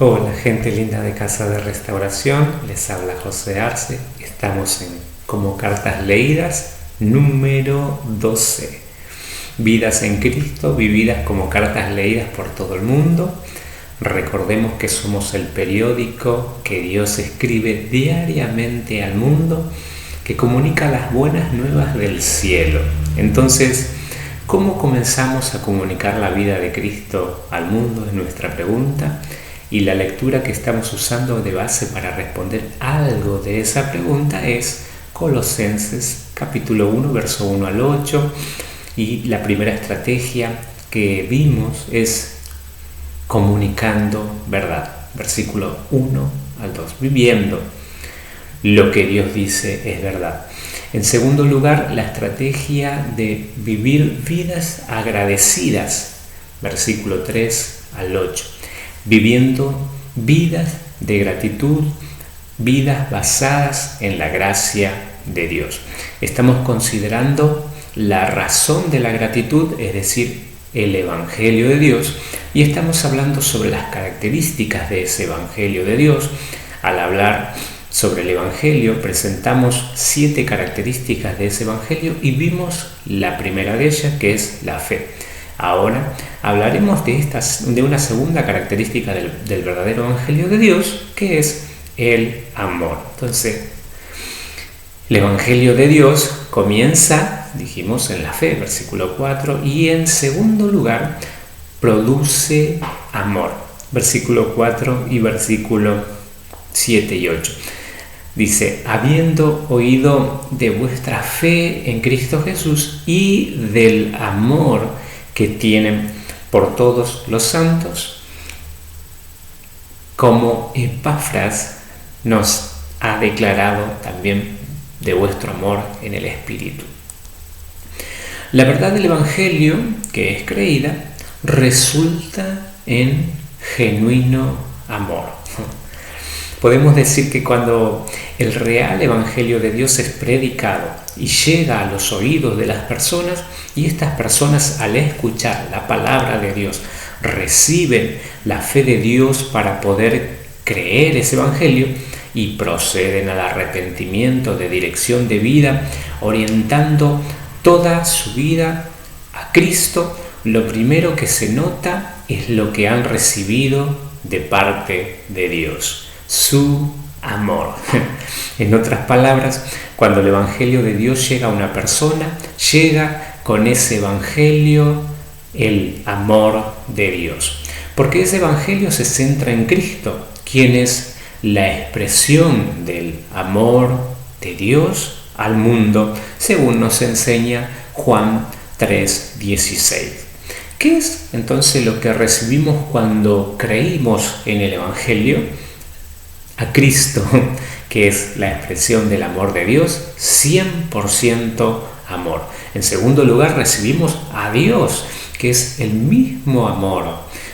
Hola gente linda de Casa de Restauración, les habla José Arce. Estamos en Como Cartas Leídas, número 12. Vidas en Cristo, vividas como cartas leídas por todo el mundo. Recordemos que somos el periódico que Dios escribe diariamente al mundo, que comunica las buenas nuevas del cielo. Entonces, ¿cómo comenzamos a comunicar la vida de Cristo al mundo? Es nuestra pregunta. Y la lectura que estamos usando de base para responder algo de esa pregunta es Colosenses capítulo 1, verso 1 al 8. Y la primera estrategia que vimos es comunicando verdad. Versículo 1 al 2. Viviendo lo que Dios dice es verdad. En segundo lugar, la estrategia de vivir vidas agradecidas. Versículo 3 al 8. Viviendo vidas de gratitud, vidas basadas en la gracia de Dios. Estamos considerando la razón de la gratitud, es decir, el Evangelio de Dios, y estamos hablando sobre las características de ese Evangelio de Dios. Al hablar sobre el Evangelio, presentamos 7 características de ese Evangelio y vimos la primera de ellas, que es la fe. Ahora hablaremos de una segunda característica del verdadero Evangelio de Dios, que es el amor. Entonces, el Evangelio de Dios comienza, dijimos, en la fe, versículo 4, y en segundo lugar, produce amor, versículo 4 y versículo 7 y 8. Dice, habiendo oído de vuestra fe en Cristo Jesús y del amor que tienen por todos los santos, como Epafras nos ha declarado también de vuestro amor en el Espíritu. La verdad del Evangelio, que es creída, resulta en genuino amor. Podemos decir que cuando el real Evangelio de Dios es predicado y llega a los oídos de las personas, y estas personas al escuchar la palabra de Dios reciben la fe de Dios para poder creer ese Evangelio y proceden al arrepentimiento de dirección de vida, orientando toda su vida a Cristo, lo primero que se nota es lo que han recibido de parte de Dios. Su amor. En otras palabras, cuando el Evangelio de Dios llega a una persona, llega con ese Evangelio el amor de Dios. Porque ese Evangelio se centra en Cristo, quien es la expresión del amor de Dios al mundo, según nos enseña Juan 3:16. ¿Qué es entonces lo que recibimos cuando creímos en el Evangelio? A Cristo, que es la expresión del amor de Dios, 100% amor. En segundo lugar, recibimos a Dios, que es el mismo amor.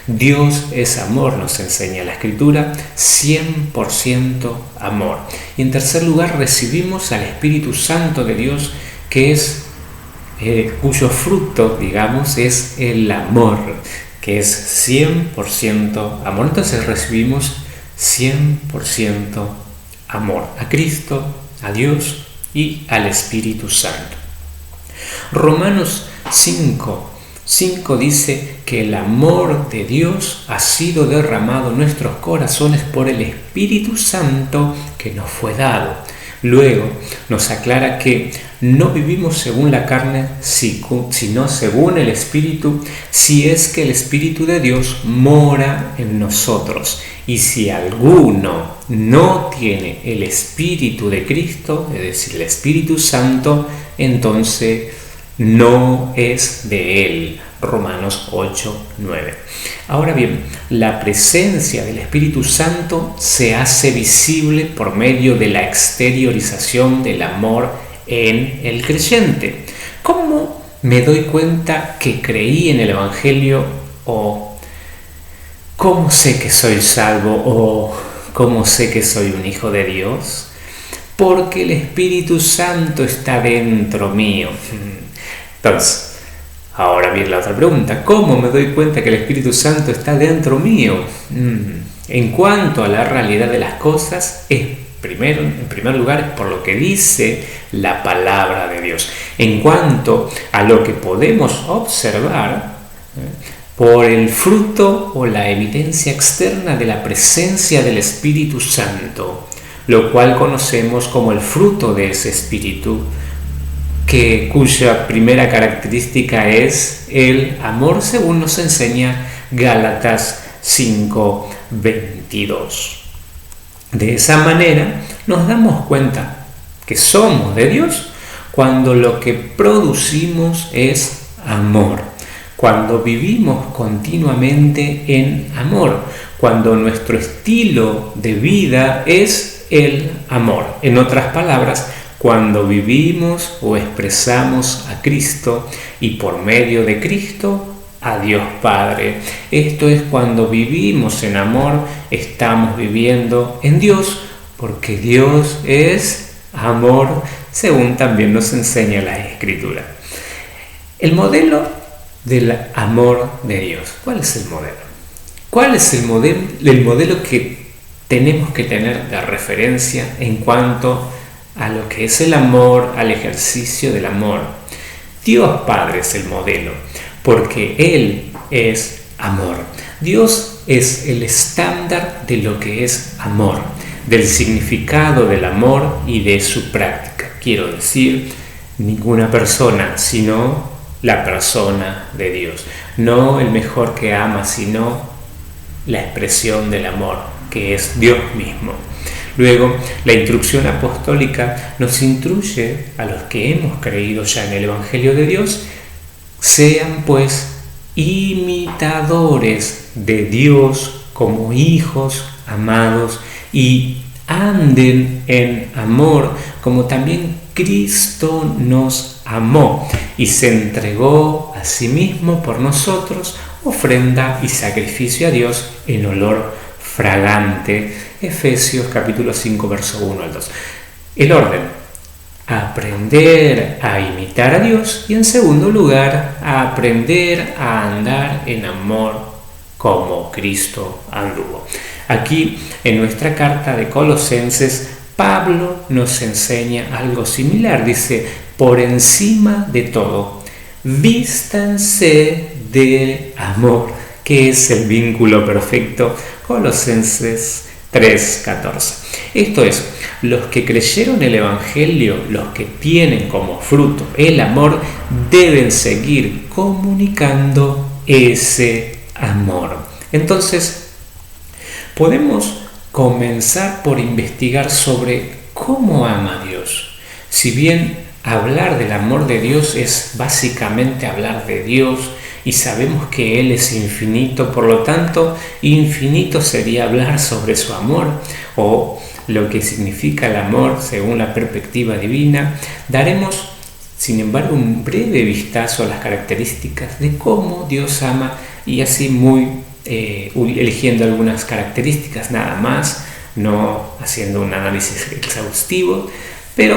Dios es amor, nos enseña la Escritura, 100% amor. Y en tercer lugar, recibimos al Espíritu Santo de Dios, que es cuyo fruto, digamos, es el amor, que es 100% amor. Entonces recibimos 100% amor a Cristo, a Dios y al Espíritu Santo. Romanos 5 dice que el amor de Dios ha sido derramado en nuestros corazones por el Espíritu Santo que nos fue dado. Luego nos aclara que no vivimos según la carne, sino según el Espíritu, si es que el Espíritu de Dios mora en nosotros. Y si alguno no tiene el Espíritu de Cristo, es decir, el Espíritu Santo, entonces no es de él. Romanos 8:9. Ahora bien, la presencia del Espíritu Santo se hace visible por medio de la exteriorización del amor en el creyente. ¿Cómo me doy cuenta que creí en el Evangelio? ¿O cómo sé que soy salvo? ¿O cómo sé que soy un hijo de Dios? Porque el Espíritu Santo está dentro mío. Entonces, ahora viene la otra pregunta. ¿Cómo me doy cuenta que el Espíritu Santo está dentro mío? en cuanto a la realidad de las cosas es en primer lugar por lo que dice la palabra de Dios. En cuanto a lo que podemos observar, por el fruto o la evidencia externa de la presencia del Espíritu Santo, lo cual conocemos como el fruto de ese Espíritu, cuya primera característica es el amor, según nos enseña Gálatas 5:22. De esa manera nos damos cuenta que somos de Dios cuando lo que producimos es amor, cuando vivimos continuamente en amor, cuando nuestro estilo de vida es el amor. En otras palabras, cuando vivimos o expresamos a Cristo y por medio de Cristo a Dios Padre. Esto es cuando vivimos en amor, estamos viviendo en Dios, porque Dios es amor, según también nos enseña la Escritura. El modelo del amor de Dios. ¿Cuál es el modelo? ¿Cuál es el modelo que tenemos que tener de referencia en cuanto a lo que es el amor, al ejercicio del amor? Dios Padre es el modelo, porque Él es amor. Dios es el estándar de lo que es amor, del significado del amor y de su práctica. Quiero decir, ninguna persona, sino la persona de Dios. No el mejor que ama, sino la expresión del amor, que es Dios mismo. Luego, la instrucción apostólica nos instruye a los que hemos creído ya en el Evangelio de Dios: sean pues imitadores de Dios como hijos amados y anden en amor como también Cristo nos amó y se entregó a sí mismo por nosotros, ofrenda y sacrificio a Dios en olor fragante. Efesios capítulo 5, verso 1 al 2. El orden: aprender a imitar a Dios y, en segundo lugar, a aprender a andar en amor como Cristo anduvo. Aquí, en nuestra carta de Colosenses, Pablo nos enseña algo similar. Dice: por encima de todo, vístanse de amor, que es el vínculo perfecto. Colosenses 3:14. Esto es, los que creyeron el Evangelio, los que tienen como fruto el amor, deben seguir comunicando ese amor. Entonces, podemos comenzar por investigar sobre cómo ama Dios. Si bien hablar del amor de Dios es básicamente hablar de Dios, y sabemos que Él es infinito, por lo tanto, infinito sería hablar sobre su amor o lo que significa el amor según la perspectiva divina. Daremos, sin embargo, un breve vistazo a las características de cómo Dios ama, y así eligiendo algunas características nada más, no haciendo un análisis exhaustivo. Pero,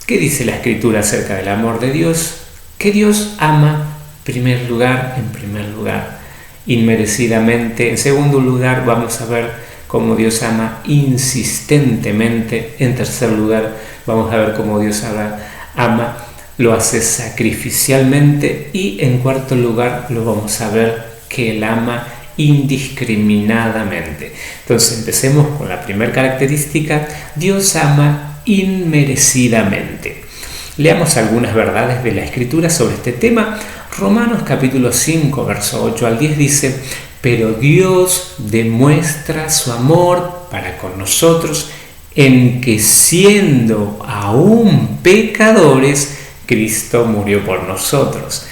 ¿qué dice la Escritura acerca del amor de Dios? Que Dios ama en primer lugar, inmerecidamente. En segundo lugar, vamos a ver cómo Dios ama insistentemente. En tercer lugar, vamos a ver cómo Dios ama, lo hace sacrificialmente. Y en cuarto lugar, lo vamos a ver que Él ama indiscriminadamente. Entonces, empecemos con la primera característica: Dios ama inmerecidamente. Leamos algunas verdades de la Escritura sobre este tema. Romanos capítulo 5, verso 8 al 10 dice: pero Dios demuestra su amor para con nosotros en que, siendo aún pecadores, Cristo murió por nosotros.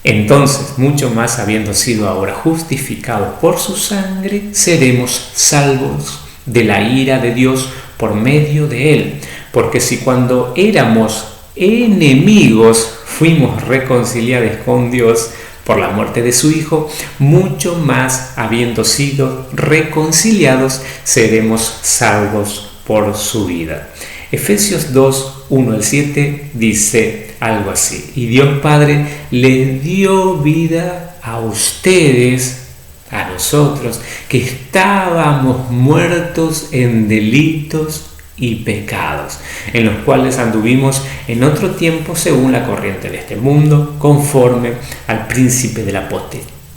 Entonces, mucho más, habiendo sido ahora justificados por su sangre, seremos salvos de la ira de Dios por medio de Él. Porque si cuando éramos enemigos fuimos reconciliados con Dios por la muerte de su Hijo, mucho más, habiendo sido reconciliados, seremos salvos por su vida. Efesios 2, 1 al 7 dice algo así: y Dios Padre les dio vida a ustedes a nosotros, que estábamos muertos en delitos y pecados, en los cuales anduvimos en otro tiempo según la corriente de este mundo, conforme al príncipe de la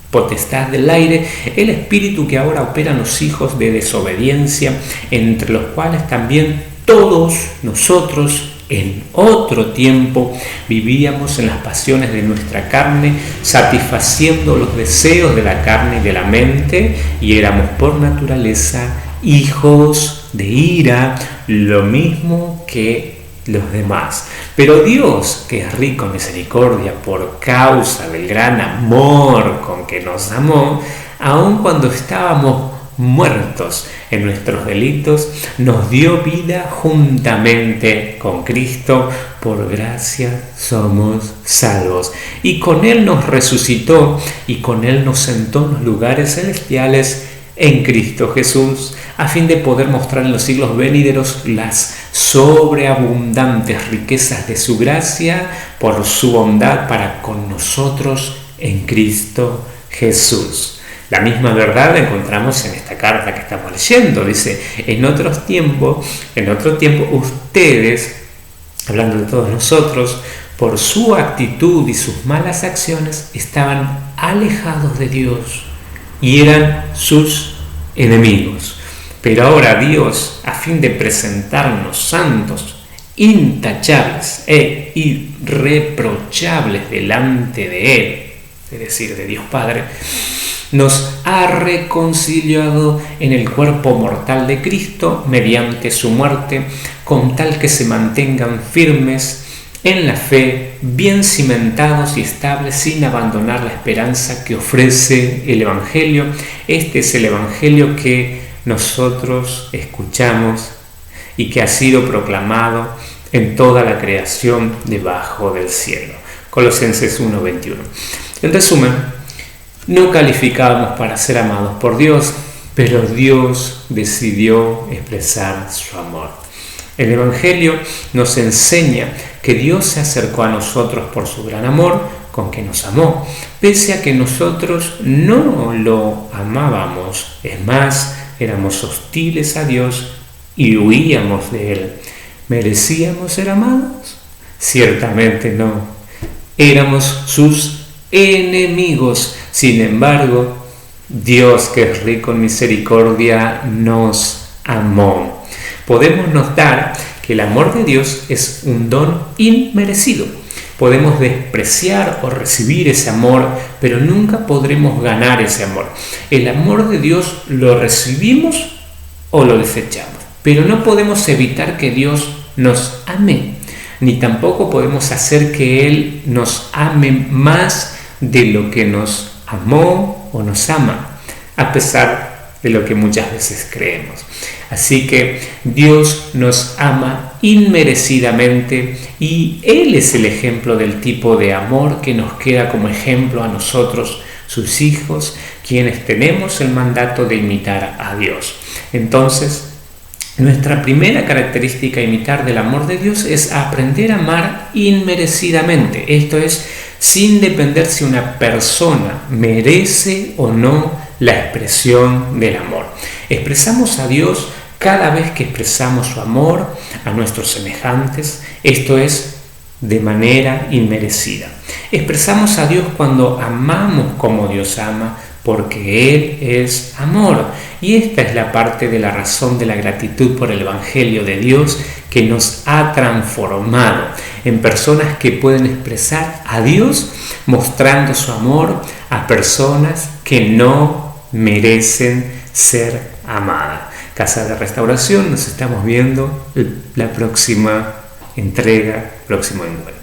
potestad del aire, el espíritu que ahora opera en los hijos de desobediencia, entre los cuales también todos nosotros en otro tiempo vivíamos en las pasiones de nuestra carne, satisfaciendo los deseos de la carne y de la mente, y éramos por naturaleza hijos de ira, lo mismo que los demás. Pero Dios, que es rico en misericordia por causa del gran amor con que nos amó, aun cuando estábamos muertos en nuestros delitos, nos dio vida juntamente con Cristo. Por gracia somos salvos. Y con Él nos resucitó y con Él nos sentó en los lugares celestiales en Cristo Jesús, a fin de poder mostrar en los siglos venideros las sobreabundantes riquezas de su gracia por su bondad para con nosotros en Cristo Jesús. La misma verdad la encontramos en esta carta que estamos leyendo. Dice, en otro tiempo, ustedes, hablando de todos nosotros, por su actitud y sus malas acciones, estaban alejados de Dios y eran sus enemigos. Pero ahora Dios, a fin de presentarnos santos, intachables e irreprochables delante de Él, es decir, de Dios Padre, nos ha reconciliado en el cuerpo mortal de Cristo mediante su muerte, con tal que se mantengan firmes en la fe, bien cimentados y estables, sin abandonar la esperanza que ofrece el Evangelio. Este es el Evangelio que nosotros escuchamos y que ha sido proclamado en toda la creación debajo del cielo. Colosenses 1:21. En resumen, no calificábamos para ser amados por Dios, pero Dios decidió expresar su amor. El Evangelio nos enseña que Dios se acercó a nosotros por su gran amor con que nos amó, pese a que nosotros no lo amábamos. Es más, éramos hostiles a Dios y huíamos de Él. ¿Merecíamos ser amados? Ciertamente no. Éramos sus enemigos. Sin embargo, Dios, que es rico en misericordia, nos amó. Podemos notar que el amor de Dios es un don inmerecido. Podemos despreciar o recibir ese amor, pero nunca podremos ganar ese amor. El amor de Dios lo recibimos o lo desechamos, pero no podemos evitar que Dios nos ame, ni tampoco podemos hacer que Él nos ame más de lo que nos amó o nos ama, a pesar de lo que muchas veces creemos. Así que Dios nos ama inmerecidamente y Él es el ejemplo del tipo de amor que nos queda como ejemplo a nosotros, sus hijos, quienes tenemos el mandato de imitar a Dios. Entonces, nuestra primera característica a imitar del amor de Dios es aprender a amar inmerecidamente. Esto es, sin depender si una persona merece o no la expresión del amor. Expresamos a Dios cada vez que expresamos su amor a nuestros semejantes, esto es, de manera inmerecida. Expresamos a Dios cuando amamos como Dios ama, porque Él es amor. Y esta es la parte de la razón de la gratitud por el Evangelio de Dios, que nos ha transformado en personas que pueden expresar a Dios mostrando su amor a personas que no merecen ser amadas. Casa de Restauración, nos estamos viendo la próxima entrega, próximo encuentro.